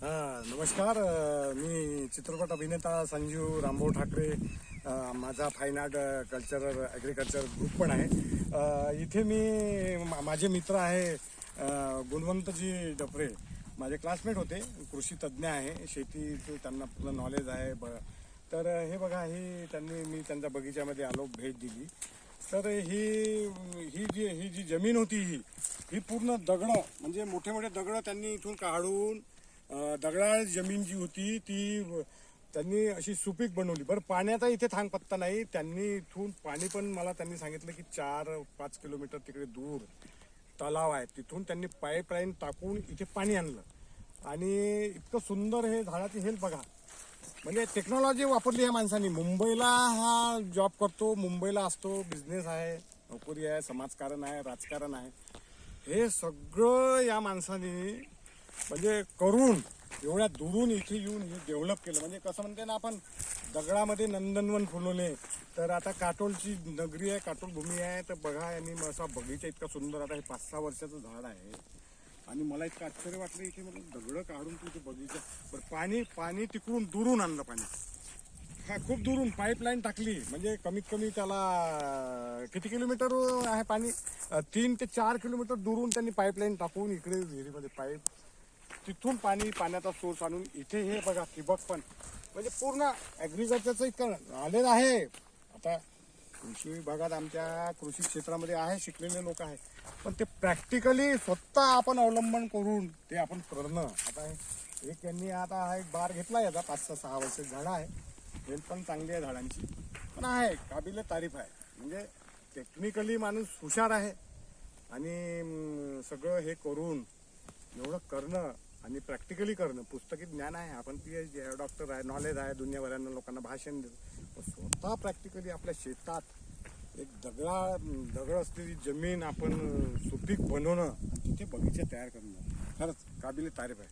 नमस्कार. मी चित्रपट अभिनेता संजीव रामभाऊ ठाकरे. माझा fine art cultural agriculture group पण आहे. इथे मी माझे मित्र आहे गुणवंतजी डफरे, माझे क्लासमेट होते, कृषी तज्ज्ञ आहे, शेतीचं त्यांना पूर्ण नॉलेज आहे. तर हे बघा, मी त्यांच्या बगीच्यामध्ये आलो, भेट दिली. तर ही जी जमीन होती ही पूर्ण दगडं, म्हणजे मोठे मोठे दगडं त्यांनी इथून काढून दगडाळ जमीन जी होती ती त्यांनी अशी सुपीक बनवली. बरं, पाण्याचा इथे थांग पत्ता नाही. त्यांनी इथून पाणी पण मला त्यांनी सांगितलं की 4-5 किलोमीटर तिकडे दूर तलाव आहे, तिथून त्यांनी पाईपलाईन टाकून इथे पाणी आणलं. आणि इतकं सुंदर हे झाडाची हेल्थ बघा, म्हणजे टेक्नॉलॉजी वापरली या माणसांनी. मुंबईला हा जॉब करतो, मुंबईला असतो, बिझनेस आहे, नोकरी आहे, समाजकारण आहे, राजकारण आहे, हे सगळं या माणसाने म्हणजे करून एवढ्या दुरून इथे येऊन हे डेव्हलप केलं. म्हणजे कसं म्हणते ना आपण, दगडामध्ये नंदनवन फुलवले. तर आता काटोलची नगरी आहे, काटोल भूमी आहे. तर बघा, यांनी असा बगीचा इतका सुंदर, आता हे 5-6 वर्षाचं झाड आहे. आणि मला इतकं आश्चर्य वाटलं, इथे म्हणजे दगडं काढून तू इथे बगीचा, बरं पाणी तिकडून दुरून आणलं पाणी. हा, खूप दुरून पाईपलाईन टाकली. म्हणजे कमीत कमी त्याला किती किलोमीटर आहे पाणी, 3 ते 4 किलोमीटर दुरून त्यांनी पाईपलाईन टाकून इकडे विहिरीमध्ये पाईप, तिथून पाण्याचा सोर्स आणून इथे हे बघा ठिबक पण, म्हणजे पूर्ण ॲग्रिकल्चरचं इतकं नॉलेज आहे. आता कृषी विभागात आमच्या कृषी क्षेत्रामध्ये आहे, शिकलेले लोक आहे, पण ते प्रॅक्टिकली स्वतः आपण अवलंबन करून ते आपण करणं. आता एक यांनी आता हा एक बार घेतला, याचा 5-6 वर्षाची झाडं आहे, हेल्थ पण चांगली आहे झाडांची, पण आहे काबिले तारीफ आहे. म्हणजे टेक्निकली माणूस हुशार आहे. आणि सगळं हे करून एवढं करणं आणि प्रॅक्टिकली करणं, पुस्तकी ज्ञान आहे, आपण PhD आहे, डॉक्टर आहे, नॉलेज आहे, दुनियाभरांना लोकांना भाषण देतो, स्वतः प्रॅक्टिकली आपल्या शेतात एक दगड असलेली जमीन आपण सुपीक बनवणं, तिथे बगीचे तयार करणं, खरंच काबिले तारीफ आहे.